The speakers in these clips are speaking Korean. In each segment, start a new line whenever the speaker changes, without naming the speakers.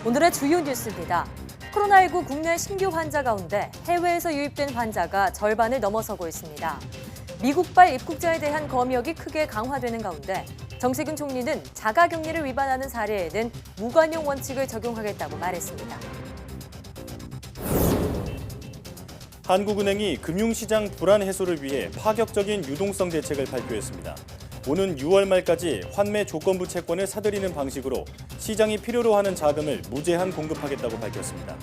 오늘의 주요 뉴스입니다. 코로나19 국내 신규 환자 가운데 해외에서 유입된 환자가 절반을 넘어서고 있습니다. 미국발 입국자에 대한 검역이 크게 강화되는 가운데 정세균 총리는 자가격리를 위반하는 사례에는 무관용 원칙을 적용하겠다고 말했습니다.
한국은행이 금융시장 불안 해소를 위해 파격적인 유동성 대책을 발표했습니다. 오는 6월 말까지 환매 조건부 채권을 사들이는 방식으로 시장이 필요로 하는 자금을 무제한 공급하겠다고 밝혔습니다.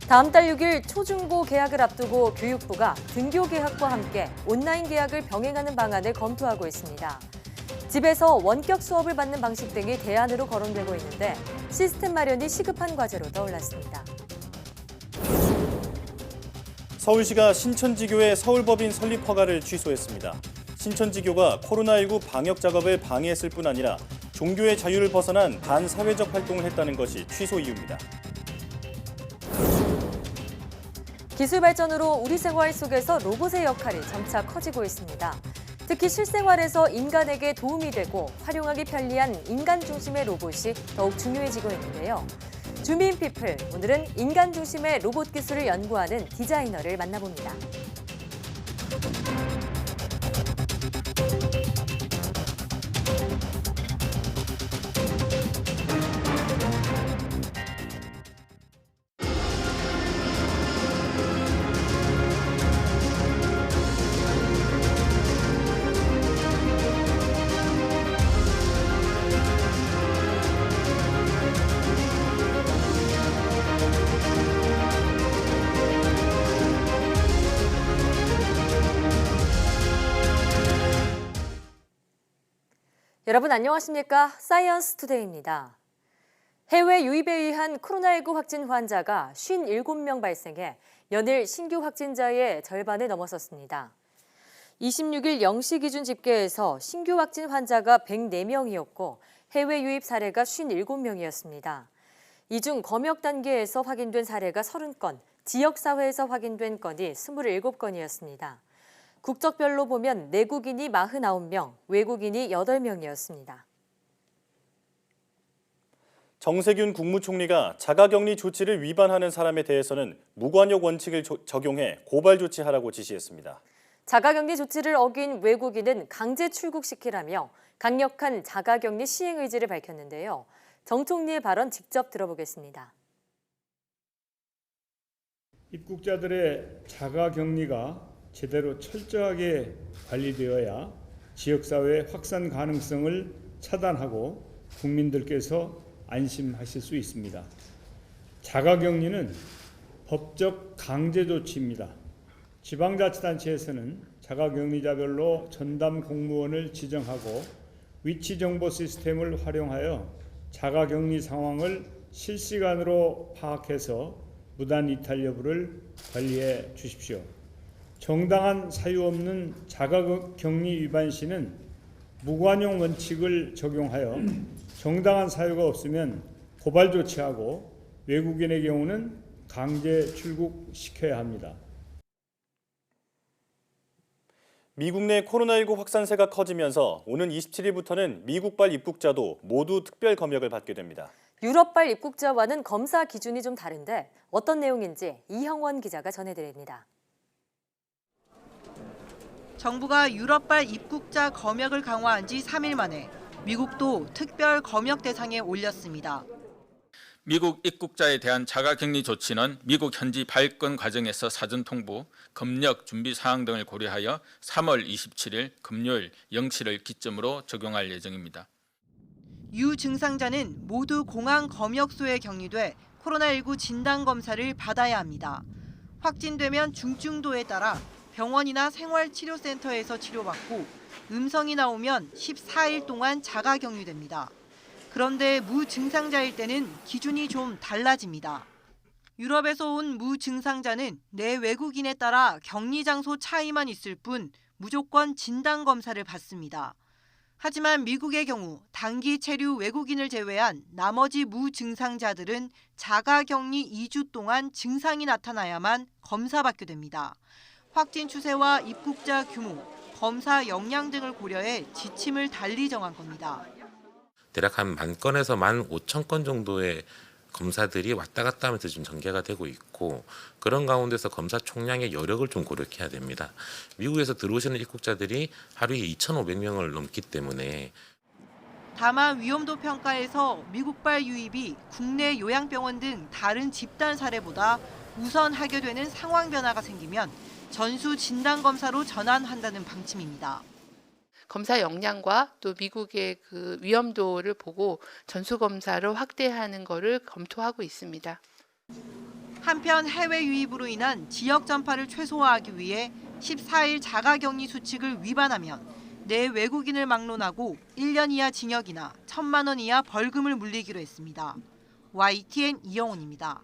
다음 달 6일 초중고 개학을 앞두고 교육부가 등교 개학과 함께 온라인 개학을 병행하는 방안을 검토하고 있습니다. 집에서 원격 수업을 받는 방식 등이 대안으로 거론되고 있는데 시스템 마련이 시급한 과제로 떠올랐습니다.
서울시가 신천지교의 서울법인 설립 허가를 취소했습니다. 신천지교가 코로나19 방역 작업을 방해했을 뿐 아니라 종교의 자유를 벗어난 반사회적 활동을 했다는 것이 취소 이유입니다.
기술 발전으로 우리 생활 속에서 로봇의 역할이 점차 커지고 있습니다. 특히 실생활에서 인간에게 도움이 되고 활용하기 편리한 인간 중심의 로봇이 더욱 중요해지고 있는데요. 주민피플, 오늘은 인간 중심의 로봇 기술을 연구하는 디자이너를 만나봅니다. 여러분 안녕하십니까? 사이언스 투데이입니다. 해외 유입에 의한 코로나19 확진 환자가 57명 발생해 연일 신규 확진자의 절반을 넘어섰습니다. 26일 0시 기준 집계에서 신규 확진 환자가 104명이었고 해외 유입 사례가 57명이었습니다. 이 중 검역 단계에서 확인된 사례가 30건, 지역사회에서 확인된 건이 27건이었습니다. 국적별로 보면 내국인이 49명, 외국인이 8명이었습니다.
정세균 국무총리가 자가격리 조치를 위반하는 사람에 대해서는 무관용 원칙을 적용해 고발 조치하라고 지시했습니다. 자가격리
조치를 어긴 외국인은 강제 출국시키라며 강력한 자가격리 시행 의지를 밝혔는데요. 정 총리의 발언 직접 들어보겠습니다.
입국자들의 자가격리가 제대로 철저하게 관리되어야 지역사회 확산 가능성을 차단하고 국민들께서 안심하실 수 있습니다. 자가격리는 법적 강제 조치입니다. 지방자치단체에서는 자가격리자별로 전담 공무원을 지정하고 위치정보 시스템을 활용하여 자가격리 상황을 실시간으로 파악해서 무단 이탈 여부를 관리해 주십시오. 정당한 사유 없는 자가격리 위반 시는 무관용 원칙을 적용하여 정당한 사유가 없으면 고발 조치하고 외국인의 경우는 강제 출국시켜야 합니다.
미국 내 코로나19 확산세가 커지면서 오는 27일부터는 미국발 입국자도 모두 특별 검역을 받게 됩니다.
유럽발 입국자와는 검사 기준이 좀 다른데 어떤 내용인지 이형원 기자가 전해드립니다.
정부가 유럽발 입국자 검역을 강화한 지 3일 만에 미국도 특별 검역 대상에 올렸습니다.
미국 입국자에 대한 자가격리 조치는 미국 현지 발권 과정에서 사전 통보, 검역 준비 사항 등을 고려하여 3월 27일 금요일 0시를 기점으로 적용할 예정입니다.
유증상자는 모두 공항 검역소에 격리돼 코로나19 진단검사를 받아야 합니다. 확진되면 중증도에 따라 병원이나 생활치료센터에서 치료받고 음성이 나오면 14일 동안 자가격리됩니다. 그런데 무증상자일 때는 기준이 좀 달라집니다. 유럽에서 온 무증상자는 내 외국인에 따라 격리 장소 차이만 있을 뿐 무조건 진단검사를 받습니다. 하지만 미국의 경우 단기 체류 외국인을 제외한 나머지 무증상자들은 자가격리 2주 동안 증상이 나타나야만 검사받게 됩니다. 확진 추세와 입국자 규모, 검사 역량 등을 고려해 지침을 달리 정한 겁니다.
대략 한 10,000건에서 15,000건 정도의 검사들이 왔다 갔다 하면서 지금 전개가 되고 있고, 그런 가운데서 검사 총량의 여력을 좀 고려해야 됩니다. 미국에서 들어오시는 입국자들이 하루에 2,500명을 넘기 때문에
다만 위험도 평가에서 미국발 유입이 국내 요양병원 등 다른 집단 사례보다 우선 하게 되는 상황 변화가 생기면 전수 진단 검사로 전환한다는 방침입니다.
검사 역량과 또 미국의 그 위험도를 보고 전수 검사로 확대하는 것을 검토하고 있습니다.
한편 해외 유입으로 인한 지역 전파를 최소화하기 위해 14일 자가격리 수칙을 위반하면 내 외국인을 막론하고 1년 이하 징역이나 1,000만 원 이하 벌금을 물리기로 했습니다. YTN 이영훈입니다.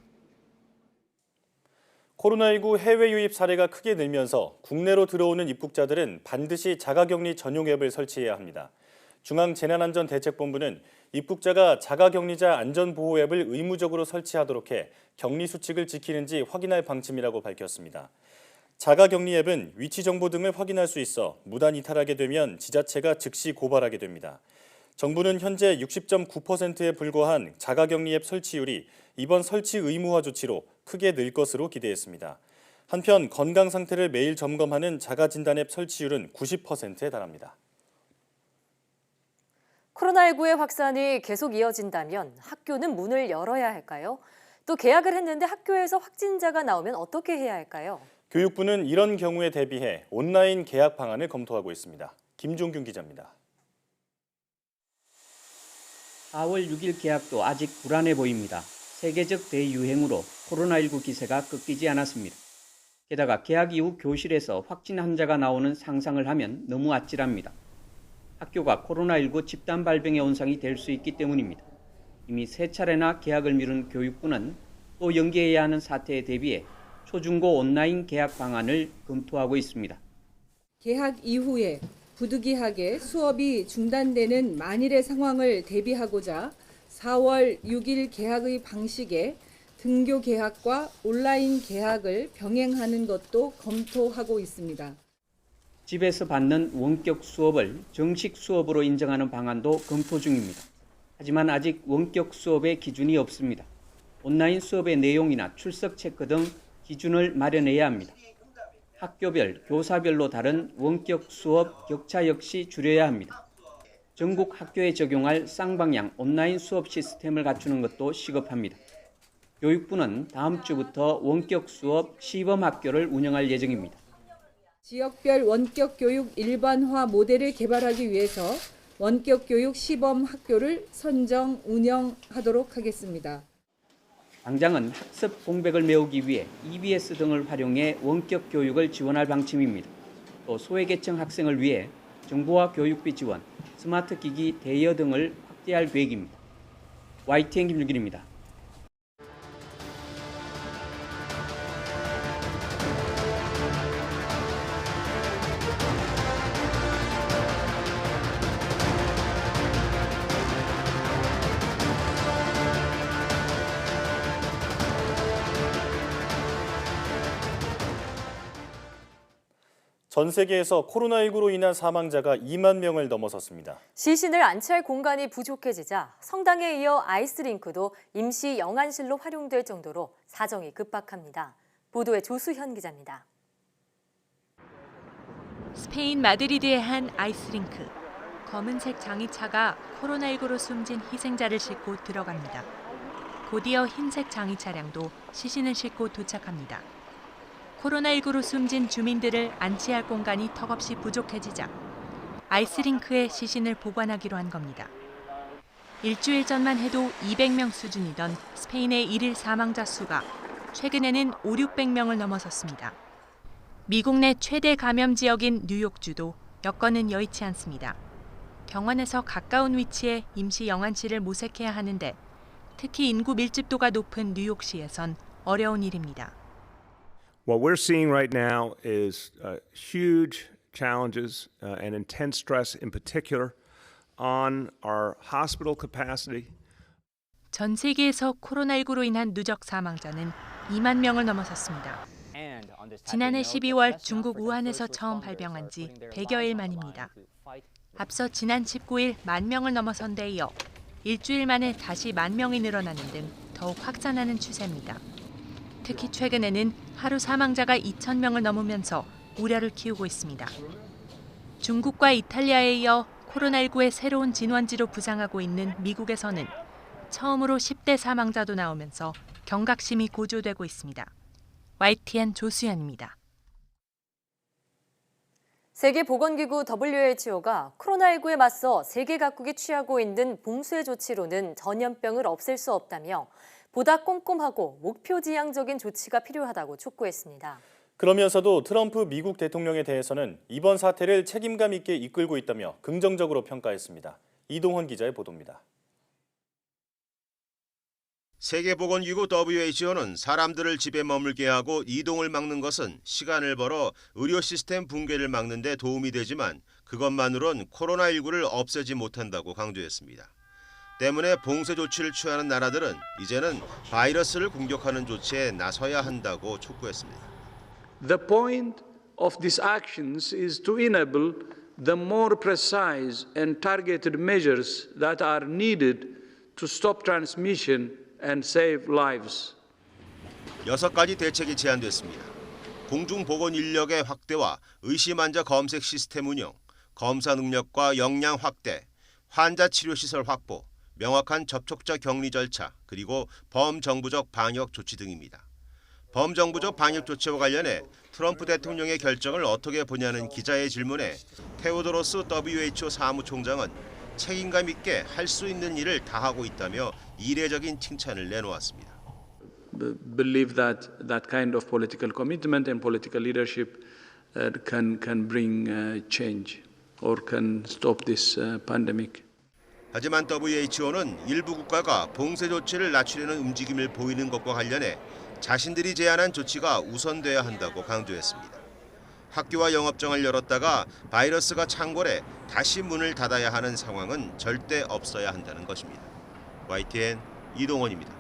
코로나19 해외 유입 사례가 크게 늘면서 국내로 들어오는 입국자들은 반드시 자가격리 전용 앱을 설치해야 합니다. 중앙재난안전대책본부는 입국자가 자가격리자 안전보호 앱을 의무적으로 설치하도록 해 격리 수칙을 지키는지 확인할 방침이라고 밝혔습니다. 자가격리 앱은 위치 정보 등을 확인할 수 있어 무단 이탈하게 되면 지자체가 즉시 고발하게 됩니다. 정부는 현재 60.9%에 불과한 자가격리 앱 설치율이 이번 설치 의무화 조치로 크게 늘 것으로 기대했습니다. 한편 건강 상태를 매일 점검하는 자가진단 앱 설치율은 90%에 달합니다.
코로나19의 확산이 계속 이어진다면 학교는 문을 열어야 할까요? 또 계약을 했는데 학교에서 확진자가 나오면 어떻게 해야 할까요?
교육부는 이런 경우에 대비해 온라인 계약 방안을 검토하고 있습니다. 김종균 기자입니다.
4월 6일 계약도 아직 불안해 보입니다. 세계적 대유행으로 코로나19 기세가 꺾이지 않았습니다. 게다가 계약 이후 교실에서 확진 환자가 나오는 상상을 하면 너무 아찔합니다. 학교가 코로나19 집단 발병의 온상이 될 수 있기 때문입니다. 이미 3차례나 계약을 미룬 교육부는 또 연기해야 하는 사태에 대비해 초중고 온라인 계약 방안을 검토하고 있습니다.
개학 이후에 부득이하게 수업이 중단되는 만일의 상황을 대비하고자 4월 6일 개학의 방식에 등교 개학과 온라인 개학을 병행하는 것도 검토하고 있습니다.
집에서 받는 원격 수업을 정식 수업으로 인정하는 방안도 검토 중입니다. 하지만 아직 원격 수업의 기준이 없습니다. 온라인 수업의 내용이나 출석 체크 등 기준을 마련해야 합니다. 학교별, 교사별로 다른 원격 수업 격차 역시 줄여야 합니다. 전국 학교에 적용할 쌍방향 온라인 수업 시스템을 갖추는 것도 시급합니다. 교육부는 다음 주부터 원격 수업 시범 학교를 운영할 예정입니다.
지역별 원격 교육 일반화 모델을 개발하기 위해서 원격 교육 시범 학교를 선정, 운영하도록 하겠습니다.
당장은 학습 공백을 메우기 위해 EBS 등을 활용해 원격 교육을 지원할 방침입니다. 또 소외계층 학생을 위해 정보와 교육비 지원, 스마트 기기 대여 등을 확대할 계획입니다. YTN 김유길입니다.
전 세계에서 코로나19로 인한 사망자가 2만 명을 넘어섰습니다.
시신을 안치할 공간이 부족해지자 성당에 이어 아이스링크도 임시 영안실로 활용될 정도로 사정이 급박합니다. 보도에 조수현 기자입니다.
스페인 마드리드의 한 아이스링크. 검은색 장의차가 코로나19로 숨진 희생자를 싣고 들어갑니다. 곧이어 흰색 장의 차량도 시신을 싣고 도착합니다. 코로나19로 숨진 주민들을 안치할 공간이 턱없이 부족해지자 아이스링크에 시신을 보관하기로 한 겁니다. 일주일 전만 해도 200명 수준이던 스페인의 일일 사망자 수가 최근에는 500~600명을 넘어섰습니다. 미국 내 최대 감염 지역인 뉴욕주도 여건은 여의치 않습니다. 병원에서 가까운 위치에 임시 영안실을 모색해야 하는데 특히 인구 밀집도가 높은 뉴욕시에선 어려운 일입니다.
What we're seeing right now is huge challenges and intense stress in particular on our hospital capacity.
전 세계에서 코로나19로 인한 누적 사망자는 2만 명을 넘어섰습니다. 지난해 12월 중국 우한에서 처음 발병한 지 100여일 만입니다. 앞서 지난 19일 1만 명을 넘어선 데 이어 일주일 만에 다시 10,000명이 늘어나는 등 더욱 확산하는 추세입니다. 특히 최근에는 하루 사망자가 2,000명을 넘으면서 우려를 키우고 있습니다. 중국과 이탈리아에 이어 코로나19의 새로운 진원지로 부상하고 있는 미국에서는 처음으로 10대 사망자도 나오면서 경각심이 고조되고 있습니다. YTN 조수연입니다.
세계보건기구 WHO가 코로나19에 맞서 세계 각국이 취하고 있는 봉쇄 조치로는 전염병을 없앨 수 없다며 보다 꼼꼼하고 목표지향적인 조치가 필요하다고 촉구했습니다.
그러면서도 트럼프 미국 대통령에 대해서는 이번 사태를 책임감 있게 이끌고 있다며 긍정적으로 평가했습니다. 이동헌 기자의 보도입니다.
세계보건기구 WHO는 사람들을 집에 머물게 하고 이동을 막는 것은 시간을 벌어 의료 시스템 붕괴를 막는 데 도움이 되지만 그것만으론 코로나19를 없애지 못한다고 강조했습니다. 때문에 봉쇄 조치를 취하는 나라들은 이제는 바이러스를 공격하는 조치에 나서야 한다고 촉구했습니다.
The point of these actions is to enable the more precise and targeted measures that are needed to stop transmission and save lives.
6가지 대책이 제안됐습니다. 공중보건 인력의 확대와 의심 환자 검색 시스템 운영, 검사 능력과 역량 확대, 환자 치료시설 확보, 명확한 접촉자 격리 절차, 그리고 범정부적 방역 조치 등입니다. 범정부적 방역 조치와 관련해 트럼프 대통령의 결정을 어떻게 보냐는 기자의 질문에 테오도로스 WHO 사무총장은 책임감 있게 할 수 있는 일을 다 하고 있다며 이례적인 칭찬을 내놓았습니다.
Believe that kind of political commitment and political leadership can bring change or can stop this pandemic.
하지만 WHO는 일부 국가가 봉쇄 조치를 낮추려는 움직임을 보이는 것과 관련해 자신들이 제안한 조치가 우선돼야 한다고 강조했습니다. 학교와 영업장을 열었다가 바이러스가 창궐해 다시 문을 닫아야 하는 상황은 절대 없어야 한다는 것입니다. YTN 이동헌입니다.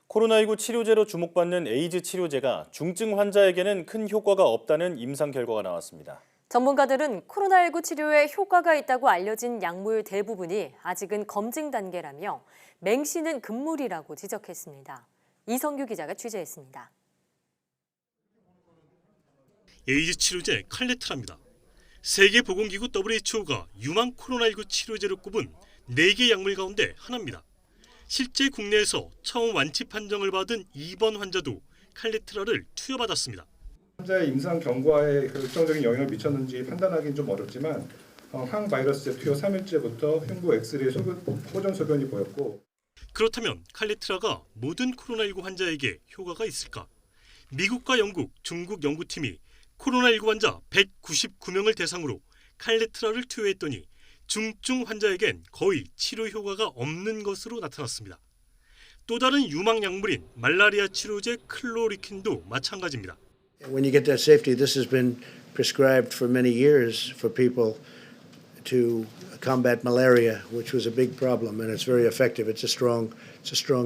코로나19 치료제로 주목받는 에이즈 치료제가 중증 환자에게는 큰 효과가 없다는 임상 결과가 나왔습니다.
전문가들은 코로나19 치료에 효과가 있다고 알려진 약물 대부분이 아직은 검증 단계라며 맹신은 금물이라고 지적했습니다. 이성규 기자가 취재했습니다.
에이즈 치료제 칼레트라입니다. 세계보건기구 WHO가 유망 코로나19 치료제로 꼽은 4개 약물 가운데 하나입니다. 실제 국내에서 처음 완치 판정을 받은 2번 환자도 칼레트라를 투여받았습니다.
환자의 임상 경과에 결정적인 영향을 미쳤는지 판단하기는 좀 어렵지만 항바이러스제 투여 3일째부터 흉부 엑스레이 호전 소견이 보였고.
그렇다면 칼레트라가 모든 코로나19 환자에게 효과가 있을까? 미국과 영국, 중국 연구팀이 코로나19 환자 199명을 대상으로 칼레트라를 투여했더니 중증 환자에겐 거의 치료 효과가 없는 것으로 나타났습니다. 또 다른 유망 약물인 말라리아 치료제 클로리킨도 마찬가지입니다.
When you get that safety, this has been prescribed for many years for people to combat malaria, which was a big problem, and it's very effective. It's a strong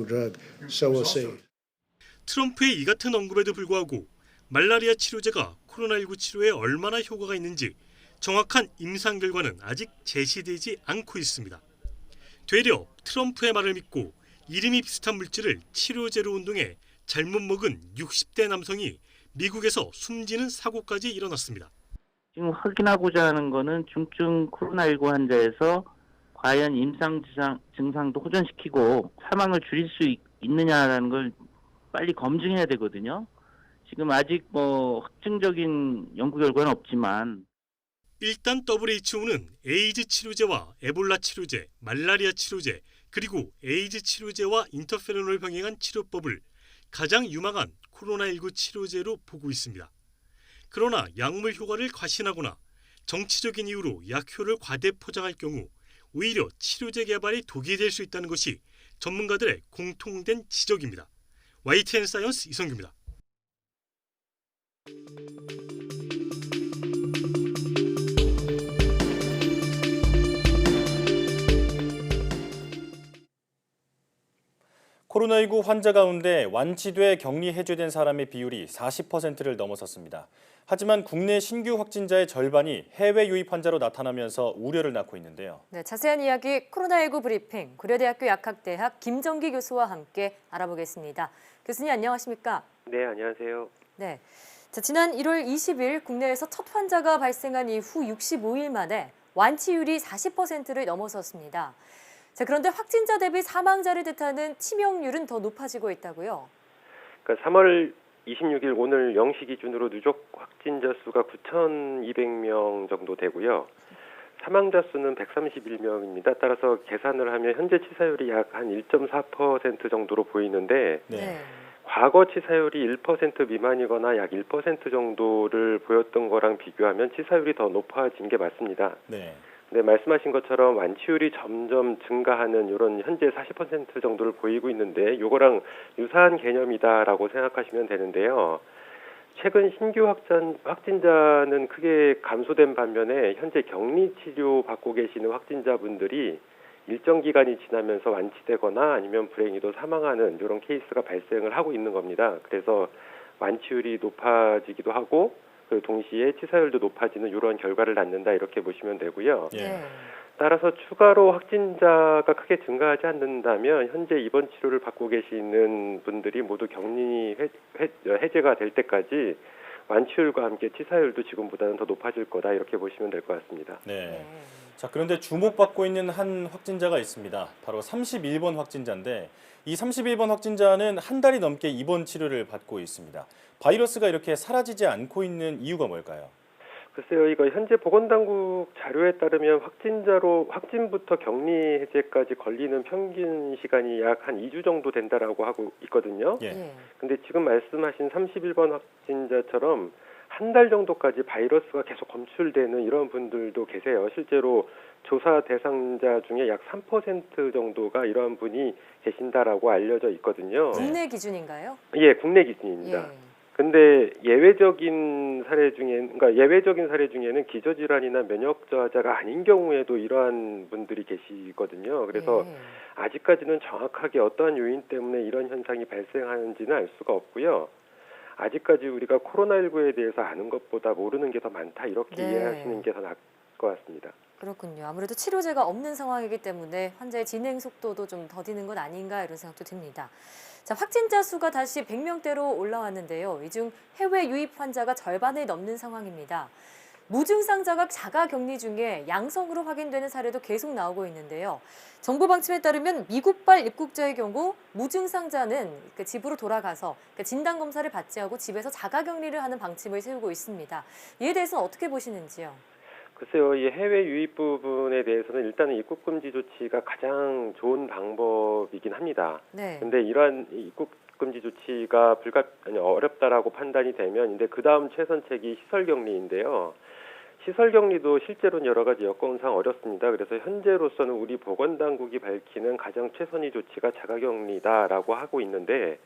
drug. So we'll see.
트럼프의 이 같은 언급에도 불구하고 말라리아 치료제가 코로나19 치료에 얼마나 효과가 있는지 정확한 임상 결과는 아직 제시되지 않고 있습니다. 되려 트럼프의 말을 믿고 이름이 비슷한 물질을 치료제로 운동해 잘못 먹은 60대 남성이 미국에서 숨지는 사고까지 일어났습니다.
지금 확인하고자 하는 거는 중증 코로나19 환자에서 과연 임상 증상도 호전시키고 사망을 줄일 수 있느냐라는 걸 빨리 검증해야 되거든요. 지금 아직 확증적인 연구 결과는 없지만
일단 WHO는 에이즈 치료제와 에볼라 치료제, 말라리아 치료제, 그리고 에이즈 치료제와 인터페론을 병행한 치료법을 가장 유망한 코로나19 치료제로 보고 있습니다. 그러나 약물 효과를 과신하거나 정치적인 이유로 약효를 과대 포장할 경우 오히려 치료제 개발이 독이 될 수 있다는 것이 전문가들의 공통된 지적입니다. YTN 사이언스 이성규입니다.
코로나19 환자 가운데 완치돼 격리 해제된 사람의 비율이 40%를 넘어섰습니다. 하지만 국내 신규 확진자의 절반이 해외 유입 환자로 나타나면서 우려를 낳고 있는데요.
네, 자세한 이야기 코로나19 브리핑 고려대학교 약학대학 김정기 교수와 함께 알아보겠습니다. 교수님 안녕하십니까?
네, 안녕하세요.
네, 자, 지난 1월 20일 국내에서 첫 환자가 발생한 이후 65일 만에 완치율이 40%를 넘어섰습니다. 자, 그런데 확진자 대비 사망자를 뜻하는 치명률은 더 높아지고 있다고요?
그러니까 3월 26일 오늘 0시 기준으로 누적 확진자 수가 9,200명 정도 되고요. 사망자 수는 131명입니다. 따라서 계산을 하면 현재 치사율이 약 한 1.4% 정도로 보이는데 과거 치사율이 1% 미만이거나 약 1% 정도를 보였던 거랑 비교하면 치사율이 더 높아진 게 맞습니다. 네, 말씀하신 것처럼 완치율이 점점 증가하는 이런 현재 40% 정도를 보이고 있는데 이거랑 유사한 개념이다라고 생각하시면 되는데요. 최근 신규 확진자는 크게 감소된 반면에 현재 격리 치료 받고 계시는 확진자분들이 일정 기간이 지나면서 완치되거나 아니면 불행히도 사망하는 이런 케이스가 발생을 하고 있는 겁니다. 그래서 완치율이 높아지기도 하고 그 동시에 치사율도 높아지는 이런 결과를 낳는다 이렇게 보시면 되고요. 따라서 추가로 확진자가 크게 증가하지 않는다면 현재 입원 치료를 받고 계시는 분들이 모두 격리 해제가 될 때까지 완치율과 함께 치사율도 지금보다는 더 높아질 거다 이렇게 보시면 될 것 같습니다.
네. 자, 그런데 주목받고 있는 한 확진자가 있습니다. 바로 31번 확진자인데 이 31번 확진자는 한 달이 넘게 입원 치료를 받고 있습니다. 바이러스가 이렇게 사라지지 않고 있는 이유가 뭘까요?
글쎄요, 이거 현재 보건당국 자료에 따르면 확진부터 격리 해제까지 걸리는 평균 시간이 약 한 2주 정도 된다라고 하고 있거든요. 근데 지금 말씀하신 31번 확진자처럼 한 달 정도까지 바이러스가 계속 검출되는 이런 분들도 계세요. 실제로 조사 대상자 중에 약 3% 정도가 이러한 분이 계신다라고 알려져 있거든요.
국내 기준인가요?
예, 국내 기준입니다. 근데 예외적인 사례 중에는 기저질환이나 면역 저하자가 아닌 경우에도 이러한 분들이 계시거든요. 그래서 아직까지는 정확하게 어떠한 요인 때문에 이런 현상이 발생하는지는 알 수가 없고요. 아직까지 우리가 코로나19에 대해서 아는 것보다 모르는 게 더 많다 이렇게 이해하시는 게 더 나을 것 같습니다.
그렇군요. 아무래도 치료제가 없는 상황이기 때문에 환자의 진행 속도도 좀 더디는 건 아닌가 이런 생각도 듭니다. 자, 확진자 수가 다시 100명대로 올라왔는데요. 이 중 해외 유입 환자가 절반을 넘는 상황입니다. 무증상자가 자가 격리 중에 양성으로 확인되는 사례도 계속 나오고 있는데요. 정부 방침에 따르면 미국발 입국자의 경우 무증상자는 집으로 돌아가서 진단 검사를 받지 않고 집에서 자가 격리를 하는 방침을 세우고 있습니다. 이에 대해서는 어떻게 보시는지요?
글쎄요, 이 해외 유입 부분에 대해서는 일단은 입국 금지 조치가 가장 좋은 방법이긴 합니다. 근데 이러한 입국 금지 조치가 어렵다라고 판단이 되면 이제 그 다음 최선책이 시설 격리인데요. 시설 격리도 실제로는 여러 가지 여건상 어렵습니다. 그래서 현재로서는 우리 보건당국이 밝히는 가장 최선의 조치가 자가격리다라고 하고 있는데,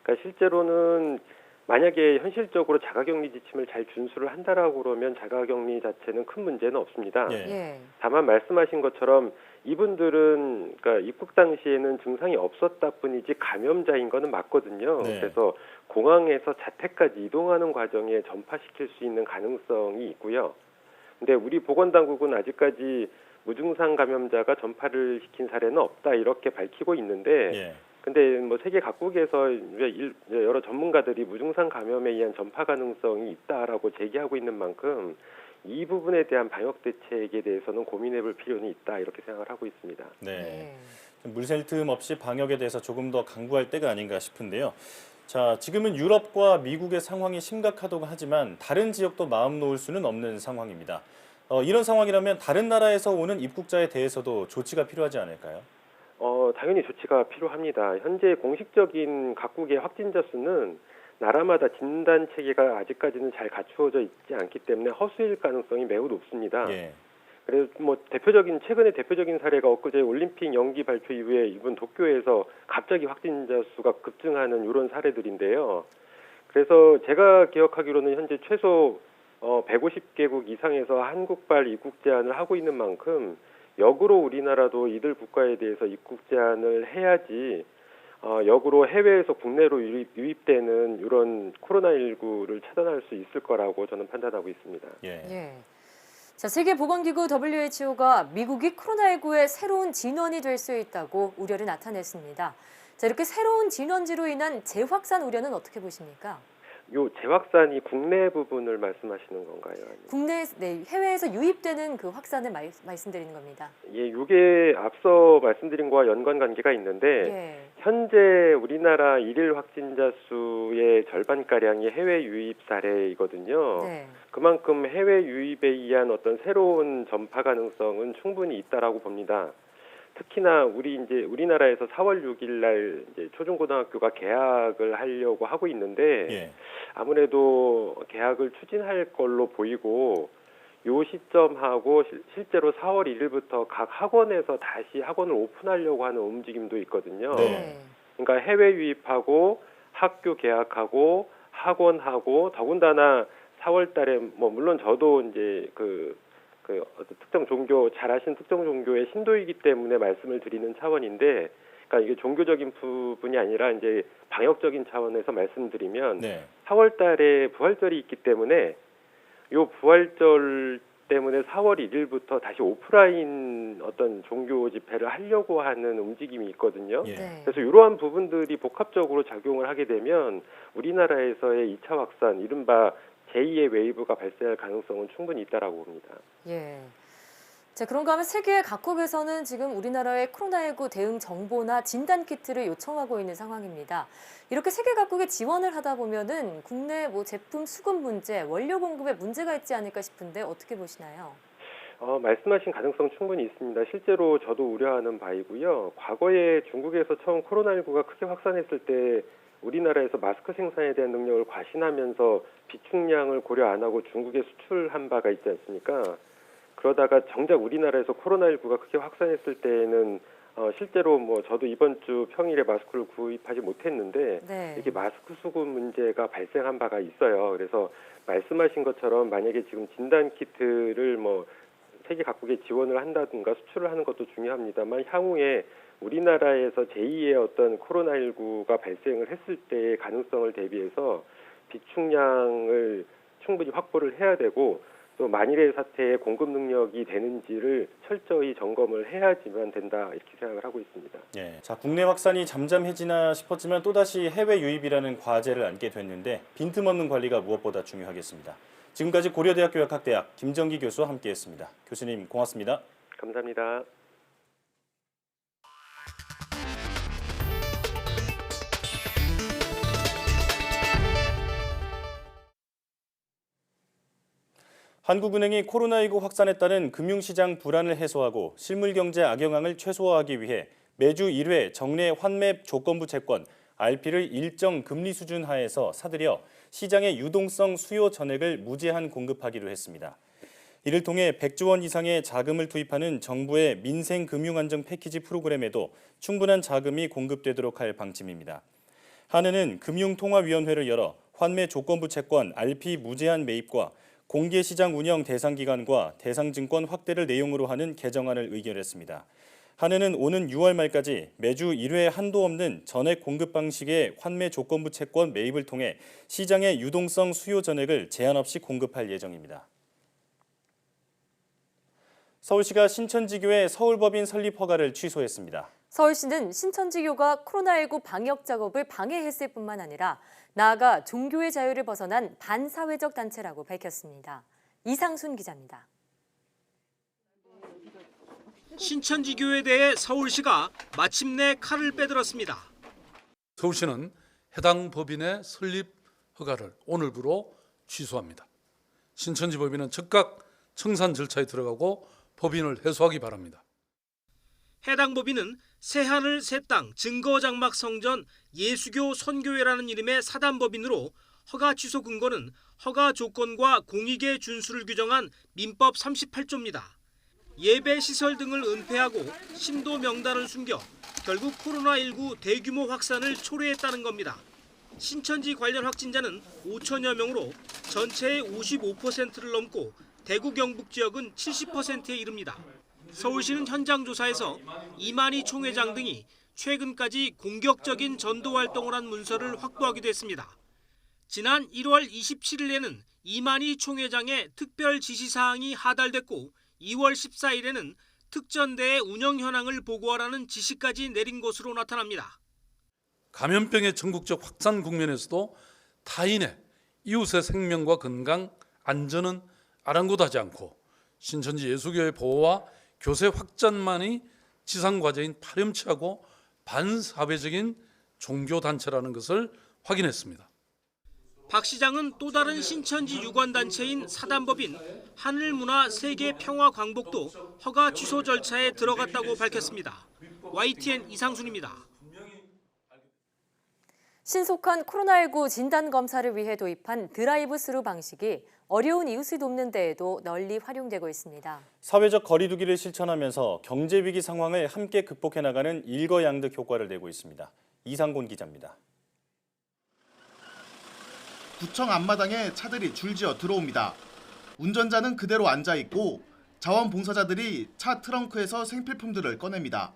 그러니까 실제로는 만약에 현실적으로 자가격리 지침을 잘 준수를 한다라고 그러면 자가격리 자체는 큰 문제는 없습니다. 다만 말씀하신 것처럼 이분들은 그러니까 입국 당시에는 증상이 없었다 뿐이지 감염자인 거는 맞거든요. 그래서 공항에서 자택까지 이동하는 과정에 전파시킬 수 있는 가능성이 있고요. 근데 우리 보건당국은 아직까지 무증상 감염자가 전파를 시킨 사례는 없다 이렇게 밝히고 있는데 근데 뭐 세계 각국에서 여러 전문가들이 무증상 감염에 의한 전파 가능성이 있다라고 제기하고 있는 만큼 이 부분에 대한 방역 대책에 대해서는 고민해볼 필요는 있다 이렇게 생각을 하고 있습니다.
네, 물샐 틈 없이 방역에 대해서 조금 더 강구할 때가 아닌가 싶은데요. 자, 지금은 유럽과 미국의 상황이 심각하다고 하지만 다른 지역도 마음 놓을 수는 없는 상황입니다. 이런 상황이라면 다른 나라에서 오는 입국자에 대해서도 조치가 필요하지 않을까요?
당연히 조치가 필요합니다. 현재 공식적인 각국의 확진자 수는 나라마다 진단 체계가 아직까지는 잘 갖추어져 있지 않기 때문에 허수일 가능성이 매우 높습니다. 그래서 뭐 최근에 대표적인 사례가 엊그제 올림픽 연기 발표 이후에 이번 도쿄에서 갑자기 확진자 수가 급증하는 이런 사례들인데요. 그래서 제가 기억하기로는 현재 최소 150개국 이상에서 한국발 입국 제한을 하고 있는 만큼 역으로 우리나라도 이들 국가에 대해서 입국 제한을 해야지 역으로 해외에서 국내로 유입되는 이런 코로나19를 차단할 수 있을 거라고 저는 판단하고 있습니다.
예. 자, 세계보건기구 WHO가 미국이 코로나19의 새로운 진원이 될 수 있다고 우려를 나타냈습니다. 자, 이렇게 새로운 진원지로 인한 재확산 우려는 어떻게 보십니까?
요 재확산이 국내 부분을 말씀하시는 건가요? 아니면?
해외에서 유입되는 그 확산을 말씀드리는 겁니다.
예, 이게 앞서 말씀드린 거와 연관 관계가 있는데 현재 우리나라 일일 확진자 수의 절반가량이 해외 유입 사례이거든요. 그만큼 해외 유입에 의한 어떤 새로운 전파 가능성은 충분히 있다라고 봅니다. 특히나 우리나라에서 4월 6일 날 이제 초중고등학교가 개학을 하려고 하고 있는데 아무래도 개학을 추진할 걸로 보이고 요 시점하고 실제로 4월 1일부터 각 학원에서 다시 학원을 오픈하려고 하는 움직임도 있거든요. 그러니까 해외 유입하고 학교 개학하고 학원하고 더군다나 4월 달에 물론 저도 이제 어떤 특정 종교, 잘 아시는 특정 종교의 신도이기 때문에 말씀을 드리는 차원인데, 그러니까 이게 종교적인 부분이 아니라 이제 방역적인 차원에서 말씀드리면 4월 달에 부활절이 있기 때문에 요 부활절 때문에 4월 1일부터 다시 오프라인 어떤 종교 집회를 하려고 하는 움직임이 있거든요. 그래서 이러한 부분들이 복합적으로 작용을 하게 되면 우리나라에서의 2차 확산, 이른바 제2의 웨이브가 발생할 가능성은 충분히 있다라고 봅니다.
자, 그런가 하면 세계 각국에서는 지금 우리나라의 코로나19 대응 정보나 진단 키트를 요청하고 있는 상황입니다. 이렇게 세계 각국에 지원을 하다 보면은 국내 제품 수급 문제, 원료 공급에 문제가 있지 않을까 싶은데 어떻게 보시나요?
말씀하신 가능성 충분히 있습니다. 실제로 저도 우려하는 바이고요. 과거에 중국에서 처음 코로나19가 크게 확산했을 때 우리나라에서 마스크 생산에 대한 능력을 과신하면서 비축량을 고려 안 하고 중국에 수출한 바가 있지 않습니까? 그러다가 정작 우리나라에서 코로나19가 크게 확산했을 때에는 실제로 저도 이번 주 평일에 마스크를 구입하지 못했는데 이렇게 마스크 수급 문제가 발생한 바가 있어요. 그래서 말씀하신 것처럼 만약에 지금 진단 키트를 세계 각국에 지원을 한다든가 수출을 하는 것도 중요합니다만 향후에 우리나라에서 제2의 어떤 코로나19가 발생을 했을 때의 가능성을 대비해서 비축량을 충분히 확보를 해야 되고 또 만일의 사태에 공급 능력이 되는지를 철저히 점검을 해야지만 된다 이렇게 생각을 하고 있습니다.
자, 국내 확산이 잠잠해지나 싶었지만 또다시 해외 유입이라는 과제를 안게 됐는데 빈틈없는 관리가 무엇보다 중요하겠습니다. 지금까지 고려대학교 약학대학 김정기 교수와 함께했습니다. 교수님 고맙습니다.
감사합니다.
한국은행이 코로나19 확산에 따른 금융시장 불안을 해소하고 실물경제 악영향을 최소화하기 위해 매주 1회 정례 환매 조건부 채권 RP를 일정 금리 수준 하에서 사들여 시장의 유동성 수요 전액을 무제한 공급하기로 했습니다. 이를 통해 100조 원 이상의 자금을 투입하는 정부의 민생금융안정 패키지 프로그램에도 충분한 자금이 공급되도록 할 방침입니다. 한은은 금융통화위원회를 열어 환매 조건부 채권 RP 무제한 매입과 공개시장 운영 대상기간과 대상증권 확대를 내용으로 하는 개정안을 의결했습니다. 한은은 오는 6월 말까지 매주 1회 한도 없는 전액 공급 방식의 환매 조건부 채권 매입을 통해 시장의 유동성 수요 전액을 제한 없이 공급할 예정입니다. 서울시가 신천지교의 서울법인 설립 허가를 취소했습니다.
서울시는 신천지교가 코로나19 방역 작업을 방해했을 뿐만 아니라 나아가 종교의 자유를 벗어난 반사회적 단체라고 밝혔습니다. 이상순 기자입니다.
신천지교에 대해 서울시가 마침내 칼을 빼들었습니다.
서울시는 해당 법인의 설립 허가를 오늘부로 취소합니다. 신천지 법인은 즉각 청산 절차에 들어가고 법인을 해소하기 바랍니다.
해당 법인은 새하늘 새땅 증거장막 성전 예수교 선교회라는 이름의 사단법인으로 허가 취소 근거는 허가 조건과 공익의 준수를 규정한 민법 38조입니다. 예배 시설 등을 은폐하고 신도 명단을 숨겨 결국 코로나19 대규모 확산을 초래했다는 겁니다. 신천지 관련 확진자는 5천여 명으로 전체의 55%를 넘고 대구 경북 지역은 70%에 이릅니다. 서울시는 현장 조사에서 이만희 총회장 등이 최근까지 공격적인 전도 활동을 한 문서를 확보하기도 했습니다. 지난 1월 27일에는 이만희 총회장의 특별 지시사항이 하달됐고 2월 14일에는 특전대의 운영 현황을 보고하라는 지시까지 내린 것으로 나타납니다.
감염병의 전국적 확산 국면에서도 타인의 이웃의 생명과 건강, 안전은 아랑곳하지 않고 신천지 예수교의 보호와 교세 확장만이 지상과제인 파렴치하고 반사회적인 종교단체라는 것을 확인했습니다.
박 시장은 또 다른 신천지 유관단체인 사단법인 하늘문화세계평화광복도 허가 취소 절차에 들어갔다고 밝혔습니다. YTN 이상순입니다.
신속한 코로나19 진단검사를 위해 도입한 드라이브스루 방식이 어려운 이웃을 돕는 데에도 널리 활용되고 있습니다.
사회적 거리두기를 실천하면서 경제위기 상황을 함께 극복해 나가는 일거양득 효과를 내고 있습니다. 이상곤 기자입니다.
구청 앞마당에 차들이 줄지어 들어옵니다. 운전자는 그대로 앉아있고 자원봉사자들이 차 트렁크에서 생필품들을 꺼냅니다.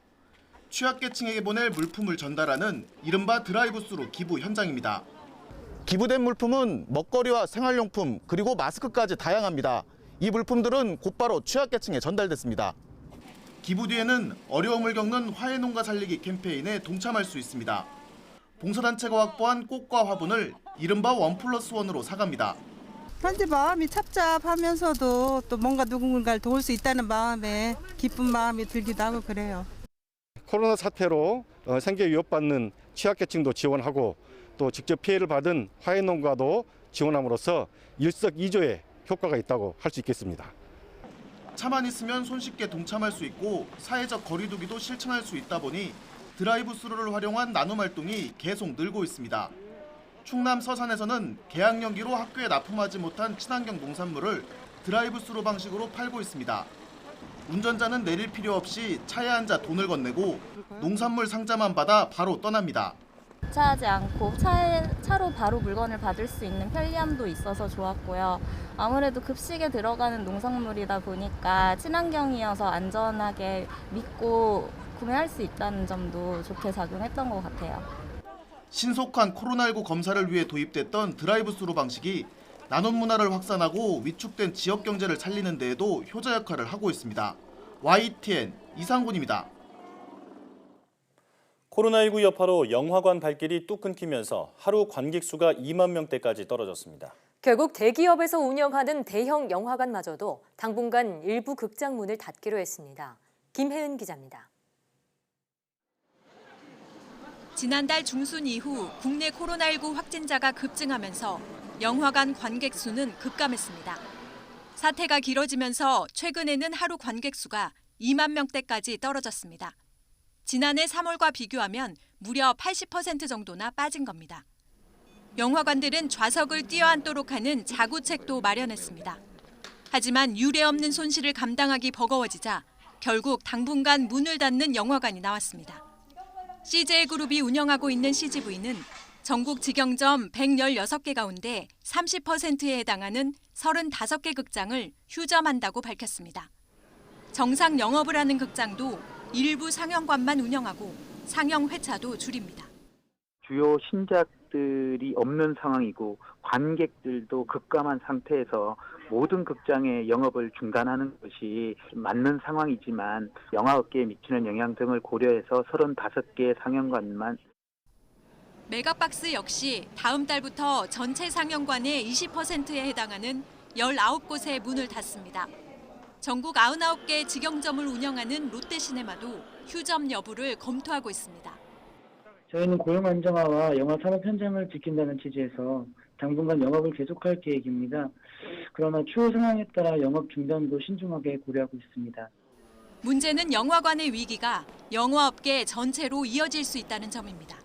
취약계층에게 보낼 물품을 전달하는 이른바 드라이브스루 기부 현장입니다.
기부된 물품은 먹거리와 생활용품 그리고 마스크까지 다양합니다. 이 물품들은 곧바로 취약계층에 전달됐습니다.
기부 뒤에는 어려움을 겪는 화훼농가 살리기 캠페인에 동참할 수 있습니다. 봉사단체가 확보한 꽃과 화분을 이른바 1+1으로 사갑니다.
현재 마음이 찹찹하면서도 또 뭔가 누군가를 도울 수 있다는 마음에 기쁜 마음이 들기도 하고 그래요.
코로나 사태로 생계 위협받는 취약계층도 지원하고 또 직접 피해를 받은 화훼농가도 지원함으로써 일석이조의 효과가 있다고 할 수 있겠습니다.
차만 있으면 손쉽게 동참할 수 있고 사회적 거리두기도 실천할 수 있다 보니 드라이브스루를 활용한 나눔 활동이 계속 늘고 있습니다. 충남 서산에서는 개학연기로 학교에 납품하지 못한 친환경 농산물을 드라이브스루 방식으로 팔고 있습니다. 운전자는 내릴 필요 없이 차에 앉아 돈을 건네고 농산물 상자만 받아 바로 떠납니다.
주차하지 않고 차로 바로 물건을 받을 수 있는 편리함도 있어서 좋았고요. 아무래도 급식에 들어가는 농산물이다 보니까 친환경이어서 안전하게 믿고 구매할 수 있다는 점도 좋게 작용했던 것 같아요.
신속한 코로나19 검사를 위해 도입됐던 드라이브스루 방식이 나눔 문화를 확산하고 위축된 지역 경제를 살리는 데에도 효자 역할을 하고 있습니다. YTN 이상곤입니다.
코로나19 여파로 영화관 발길이 뚝 끊기면서 하루 관객 수가 2만 명대까지 떨어졌습니다.
결국 대기업에서 운영하는 대형 영화관마저도 당분간 일부 극장 문을 닫기로 했습니다. 김혜은 기자입니다.
지난달 중순 이후 국내 코로나19 확진자가 급증하면서 영화관 관객 수는 급감했습니다. 사태가 길어지면서 최근에는 하루 관객 수가 2만 명대까지 떨어졌습니다. 지난해 3월과 비교하면 무려 80% 정도나 빠진 겁니다. 영화관들은 좌석을 뛰어앉도록 하는 자구책도 마련했습니다. 하지만 유례없는 손실을 감당하기 버거워지자 결국 당분간 문을 닫는 영화관이 나왔습니다. CJ그룹이 운영하고 있는 CGV는 전국 직영점 116개 가운데 30%에 해당하는 35개 극장을 휴점한다고 밝혔습니다. 정상 영업을 하는 극장도 일부 상영관만 운영하고 상영 회차도 줄입니다.
주요 신작들이 없는 상황이고 관객들도 급감한 상태에서 모든 극장의 영업을 중단하는 것이 맞는 상황이지만 영화업계에 미치는 영향 등을 고려해서 35개 상영관만.
메가박스 역시 다음 달부터 전체 상영관의 20%에 해당하는 19곳의 문을 닫습니다. 전국 99개 직영점을 운영하는 롯데시네마도 휴점 여부를 검토하고 있습니다.
저희는 고용 안정화와 영화 산업 현장을 지킨다는 취지에서 당분간 영업을 계속할 계획입니다. 그러나 추후 상황에 따라 영업 중단도 신중하게 고려하고 있습니다.
문제는 영화관의 위기가 영화업계 전체로 이어질 수 있다는 점입니다.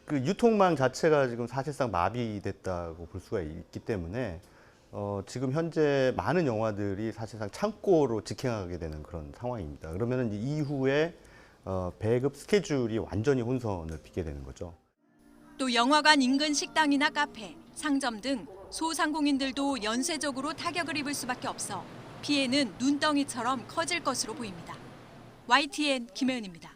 그 유통망 자체가 지금 사실상 마비됐다고 볼 수가 있기 때문에 지금 현재 많은 영화들이 사실상 창고로 직행하게 되는 그런 상황입니다. 그러면 이후에 배급 스케줄이 완전히 혼선을 빚게 되는 거죠.
또 영화관 인근 식당이나 카페, 상점 등 소상공인들도 연쇄적으로 타격을 입을 수밖에 없어 피해는 눈덩이처럼 커질 것으로 보입니다. YTN 김혜은입니다.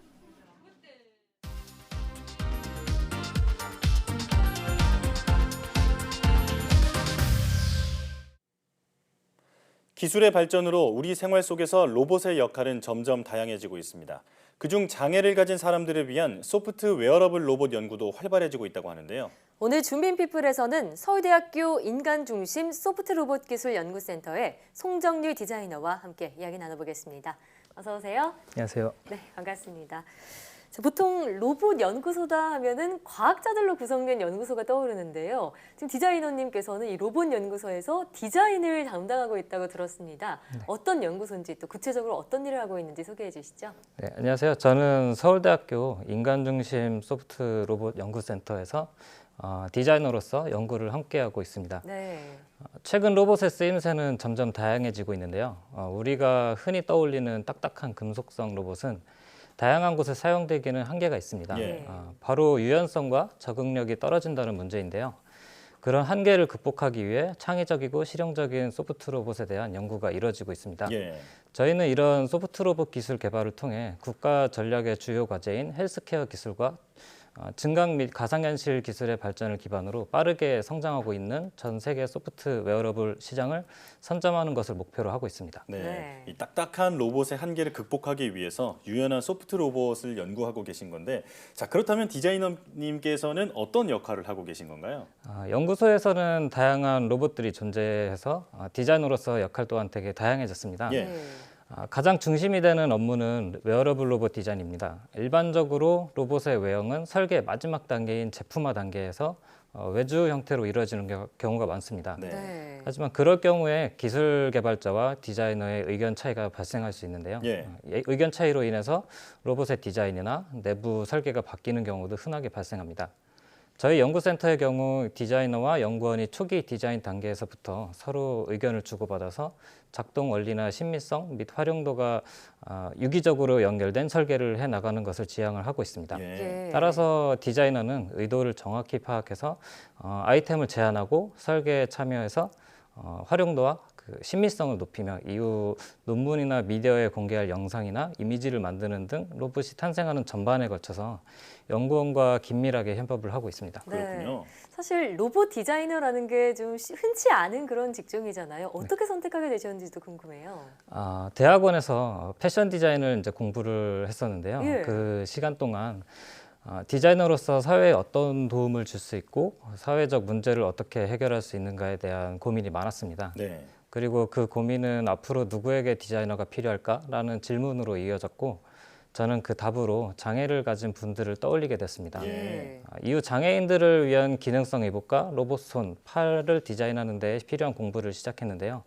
기술의 발전으로 우리 생활 속에서 로봇의 역할은 점점 다양해지고 있습니다. 그중 장애를 가진 사람들을 위한 소프트 웨어러블 로봇 연구도 활발해지고 있다고 하는데요.
오늘 준비피플에서는 서울대학교 인간중심 소프트 로봇 기술 연구센터의 송정률 디자이너와 함께 이야기 나눠보겠습니다. 어서 오세요.
안녕하세요.
네, 반갑습니다. 자, 보통 로봇 연구소다 하면은 과학자들로 구성된 연구소가 떠오르는데요. 지금 디자이너님께서는 이 로봇 연구소에서 디자인을 담당하고 있다고 들었습니다. 네. 어떤 연구소인지 또 구체적으로 어떤 일을 하고 있는지 소개해 주시죠.
네, 안녕하세요. 저는 서울대학교 인간중심 소프트 로봇 연구센터에서 디자이너로서 연구를 함께하고 있습니다.
네.
최근 로봇의 쓰임새는 점점 다양해지고 있는데요. 우리가 흔히 떠올리는 딱딱한 금속성 로봇은 다양한 곳에 사용되기는 한계가 있습니다.
예.
바로 유연성과 적응력이 떨어진다는 문제인데요. 그런 한계를 극복하기 위해 창의적이고 실용적인 소프트 로봇에 대한 연구가 이루어지고 있습니다.
예.
저희는 이런 소프트 로봇 기술 개발을 통해 국가 전략의 주요 과제인 헬스케어 기술과 증강 및 가상현실 기술의 발전을 기반으로 빠르게 성장하고 있는 전 세계 소프트 웨어러블 시장을 선점하는 것을 목표로 하고 있습니다.
네. 이 딱딱한 로봇의 한계를 극복하기 위해서 유연한 소프트 로봇을 연구하고 계신 건데, 자, 그렇다면 디자이너님께서는 어떤 역할을 하고 계신 건가요?
연구소에서는 다양한 로봇들이 존재해서 디자이너로서 역할 또한 되게 다양해졌습니다.
예.
가장 중심이 되는 업무는 웨어러블 로봇 디자인입니다. 일반적으로 로봇의 외형은 설계 마지막 단계인 제품화 단계에서 외주 형태로 이루어지는 경우가 많습니다.
네.
하지만 그럴 경우에 기술 개발자와 디자이너의 의견 차이가 발생할 수 있는데요.
예.
의견 차이로 인해서 로봇의 디자인이나 내부 설계가 바뀌는 경우도 흔하게 발생합니다. 저희 연구센터의 경우 디자이너와 연구원이 초기 디자인 단계에서부터 서로 의견을 주고받아서 작동 원리나 신미성 및 활용도가 유기적으로 연결된 설계를 해나가는 것을 지향을 하고 있습니다.
예.
따라서 디자이너는 의도를 정확히 파악해서 아이템을 제안하고 설계에 참여해서 활용도와 그 신미성을 높이며 이후 논문이나 미디어에 공개할 영상이나 이미지를 만드는 등 로봇이 탄생하는 전반에 걸쳐서 연구원과 긴밀하게 협업을 하고 있습니다.
그렇군요.
사실 로봇 디자이너라는 게 좀 흔치 않은 그런 직종이잖아요. 어떻게 선택하게 되셨는지도 궁금해요.
대학원에서 패션 디자인을 이제 공부를 했었는데요.
예.
그 시간 동안 디자이너로서 사회에 어떤 도움을 줄 수 있고 사회적 문제를 어떻게 해결할 수 있는가에 대한 고민이 많았습니다.
네.
그리고 그 고민은 앞으로 누구에게 디자이너가 필요할까라는 질문으로 이어졌고 저는 그 답으로 장애를 가진 분들을 떠올리게 됐습니다.
예.
이후 장애인들을 위한 기능성 의복과 로봇 손, 팔을 디자인하는 데 필요한 공부를 시작했는데요.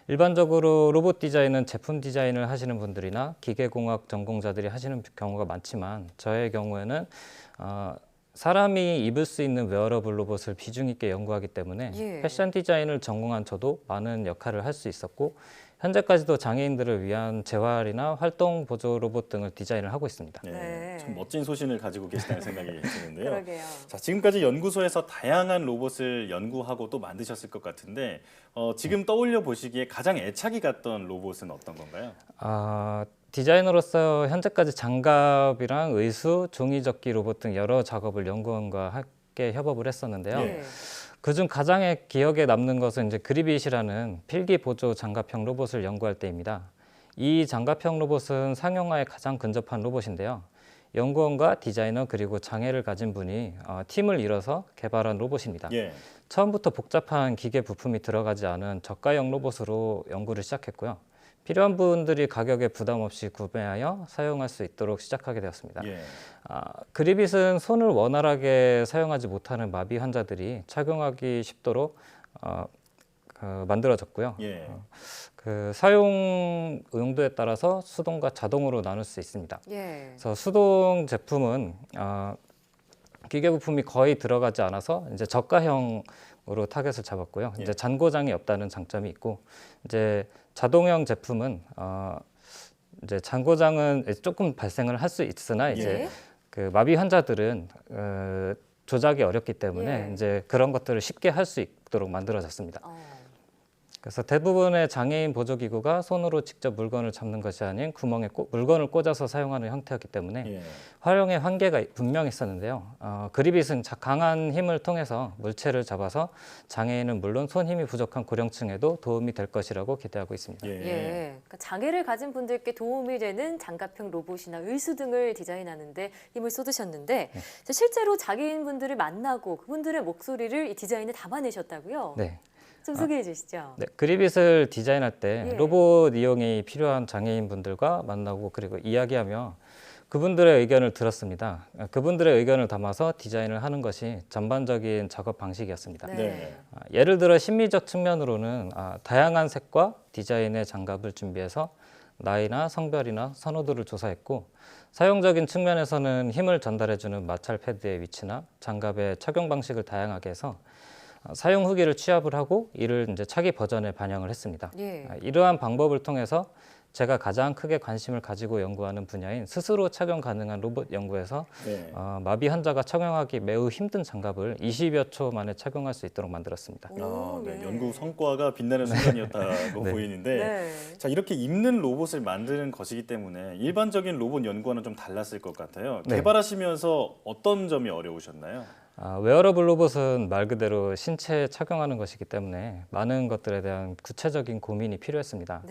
일반적으로 로봇 디자인은 제품 디자인을 하시는 분들이나 기계공학 전공자들이 하시는 경우가 많지만 저의 경우에는 사람이 입을 수 있는 웨어러블 로봇을 비중 있게 연구하기 때문에
예.
패션 디자인을 전공한 저도 많은 역할을 할 수 있었고 현재까지도 장애인들을 위한 재활이나 활동 보조 로봇 등을 디자인을 하고 있습니다.
네. 참 멋진 소신을 가지고 계시다는 생각이 드는데요.
그러게요.
자, 지금까지 연구소에서 다양한 로봇을 연구하고 또 만드셨을 것 같은데 지금 떠올려 보시기에 가장 애착이 갔던 로봇은 어떤 건가요?
디자이너로서 현재까지 장갑이랑 의수, 종이접기 로봇 등 여러 작업을 연구원과 함께 협업을 했었는데요.
예.
그중 가장 기억에 남는 것은 이제 그리빗이라는 필기 보조 장갑형 로봇을 연구할 때입니다. 이 장갑형 로봇은 상용화에 가장 근접한 로봇인데요. 연구원과 디자이너 그리고 장애를 가진 분이 팀을 이뤄서 개발한 로봇입니다.
예.
처음부터 복잡한 기계 부품이 들어가지 않은 저가형 로봇으로 연구를 시작했고요. 필요한 분들이 가격에 부담 없이 구매하여 사용할 수 있도록 시작하게 되었습니다.
예.
그리빗은 손을 원활하게 사용하지 못하는 마비 환자들이 착용하기 쉽도록 만들어졌고요.
예.
그 사용 용도에 따라서 수동과 자동으로 나눌 수 있습니다.
예.
그래서 수동 제품은 기계 부품이 거의 들어가지 않아서 이제 저가형으로 타겟을 잡았고요. 이제 잔고장이 없다는 장점이 있고, 이제 자동형 제품은 이제 잔고장은 조금 발생을 할 수 있으나 이제 그 마비 환자들은 조작이 어렵기 때문에 이제 그런 것들을 쉽게 할 수 있도록 만들어졌습니다. 그래서 대부분의 장애인 보조기구가 손으로 직접 물건을 잡는 것이 아닌 구멍에 물건을 꽂아서 사용하는 형태였기 때문에 활용의 한계가 분명했었는데요. 그리빗은 강한 힘을 통해서 물체를 잡아서 장애인은 물론 손 힘이 부족한 고령층에도 도움이 될 것이라고 기대하고 있습니다.
그러니까 장애를 가진 분들께 도움이 되는 장갑형 로봇이나 의수 등을 디자인하는데 힘을 쏟으셨는데 실제로 장애인분들을 만나고 그분들의 목소리를 이 디자인에 담아내셨다고요?
네.
좀 소개해 주시죠.
네, 그리빗을 디자인할 때 로봇 이용이 필요한 장애인분들과 만나고 그리고 이야기하며 그분들의 의견을 들었습니다. 그분들의 의견을 담아서 디자인을 하는 것이 전반적인 작업 방식이었습니다. 예를 들어 심미적 측면으로는 다양한 색과 디자인의 장갑을 준비해서 나이나 성별이나 선호도를 조사했고 사용적인 측면에서는 힘을 전달해주는 마찰 패드의 위치나 장갑의 착용 방식을 다양하게 해서 사용 후기를 취합을 하고 이를 이제 차기 버전에 반영을 했습니다. 이러한 방법을 통해서 제가 가장 크게 관심을 가지고 연구하는 분야인 스스로 착용 가능한 로봇 연구에서 마비 환자가 착용하기 매우 힘든 장갑을 20여 초 만에 착용할 수 있도록 만들었습니다.
연구 성과가 빛나는 순간이었다고 보이는데 자, 이렇게 입는 로봇을 만드는 것이기 때문에 일반적인 로봇 연구와는 좀 달랐을 것 같아요. 개발하시면서 어떤 점이 어려우셨나요?
웨어러블 로봇은 말 그대로 신체에 착용하는 것이기 때문에 많은 것들에 대한 구체적인 고민이 필요했습니다.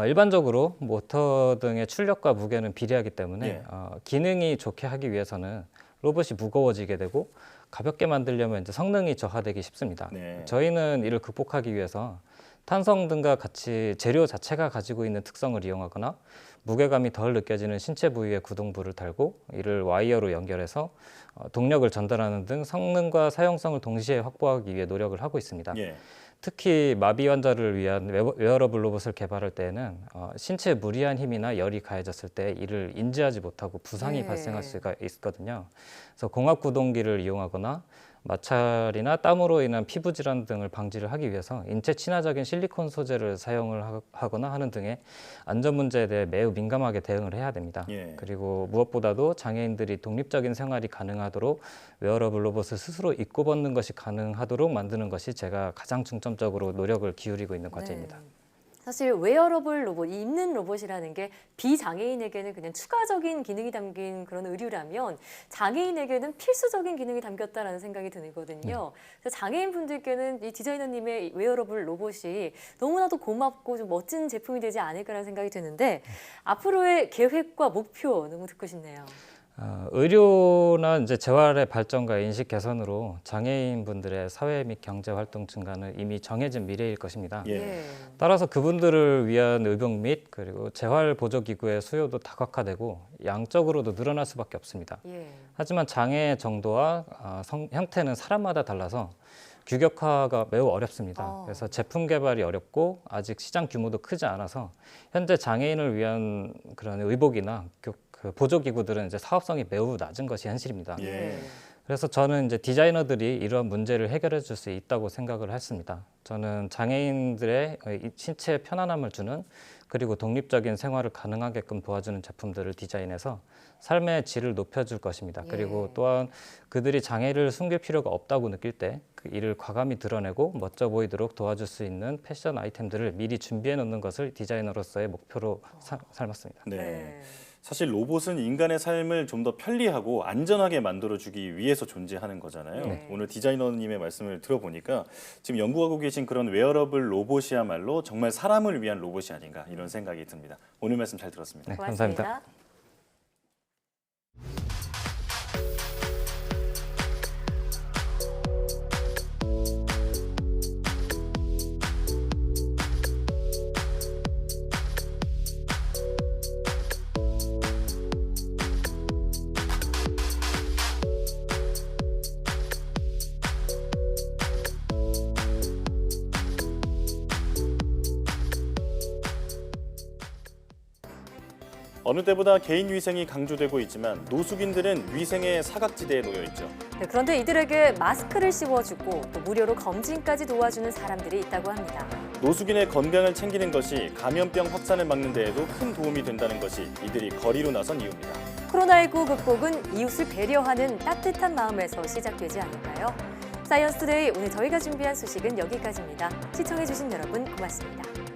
일반적으로 모터 등의 출력과 무게는 비례하기 때문에 기능이 좋게 하기 위해서는 로봇이 무거워지게 되고 가볍게 만들려면 이제 성능이 저하되기 쉽습니다. 저희는 이를 극복하기 위해서 탄성 등과 같이 재료 자체가 가지고 있는 특성을 이용하거나 무게감이 덜 느껴지는 신체 부위에 구동부를 달고 이를 와이어로 연결해서 동력을 전달하는 등 성능과 사용성을 동시에 확보하기 위해 노력을 하고 있습니다. 특히 마비 환자를 위한 웨어러블 로봇을 개발할 때에는 신체에 무리한 힘이나 열이 가해졌을 때 이를 인지하지 못하고 부상이 발생할 수가 있거든요. 그래서 공합 구동기를 이용하거나 마찰이나 땀으로 인한 피부 질환 등을 방지를 하기 위해서 인체 친화적인 실리콘 소재를 사용을 하거나 하는 등의 안전 문제에 대해 매우 민감하게 대응을 해야 됩니다. 그리고 무엇보다도 장애인들이 독립적인 생활이 가능하도록 웨어러블 로봇을 스스로 입고 벗는 것이 가능하도록 만드는 것이 제가 가장 중점적으로 노력을 기울이고 있는 과제입니다.
사실 웨어러블 로봇, 이 입는 로봇이라는 게 비장애인에게는 그냥 추가적인 기능이 담긴 그런 의류라면 장애인에게는 필수적인 기능이 담겼다라는 생각이 들거든요. 그래서 장애인분들께는 이 디자이너님의 웨어러블 로봇이 너무나도 고맙고 좀 멋진 제품이 되지 않을까라는 생각이 드는데 앞으로의 계획과 목표 너무 듣고 싶네요.
의료나 이제 재활의 발전과 인식 개선으로 장애인분들의 사회 및 경제 활동 증가는 이미 정해진 미래일 것입니다. 따라서 그분들을 위한 의병 및 그리고 재활 보조 기구의 수요도 다각화되고 양적으로도 늘어날 수밖에 없습니다. 하지만 장애 정도와 형태는 사람마다 달라서 규격화가 매우 어렵습니다. 그래서 제품 개발이 어렵고 아직 시장 규모도 크지 않아서 현재 장애인을 위한 그런 의복이나 그 보조기구들은 이제 사업성이 매우 낮은 것이 현실입니다. 그래서 저는 이제 디자이너들이 이러한 문제를 해결해 줄 수 있다고 생각을 했습니다. 저는 장애인들의 신체에 편안함을 주는 그리고 독립적인 생활을 가능하게끔 도와주는 제품들을 디자인해서 삶의 질을 높여줄 것입니다. 그리고 또한 그들이 장애를 숨길 필요가 없다고 느낄 때 그 이를 과감히 드러내고 멋져 보이도록 도와줄 수 있는 패션 아이템들을 미리 준비해 놓는 것을 디자이너로서의 목표로 삼았습니다.
사실 로봇은 인간의 삶을 좀 더 편리하고 안전하게 만들어주기 위해서 존재하는 거잖아요. 오늘 디자이너님의 말씀을 들어보니까 지금 연구하고 계신 그런 웨어러블 로봇이야말로 정말 사람을 위한 로봇이 아닌가 이런 생각이 듭니다. 오늘 말씀 잘 들었습니다.
감사합니다.
어느 때보다 개인 위생이 강조되고 있지만 노숙인들은 위생의 사각지대에 놓여 있죠.
그런데 이들에게 마스크를 씌워주고 또 무료로 검진까지 도와주는 사람들이 있다고 합니다.
노숙인의 건강을 챙기는 것이 감염병 확산을 막는 데에도 큰 도움이 된다는 것이 이들이 거리로 나선 이유입니다.
코로나19 극복은 이웃을 배려하는 따뜻한 마음에서 시작되지 않을까요? 사이언스 투데이 오늘 저희가 준비한 소식은 여기까지입니다. 시청해주신 여러분 고맙습니다.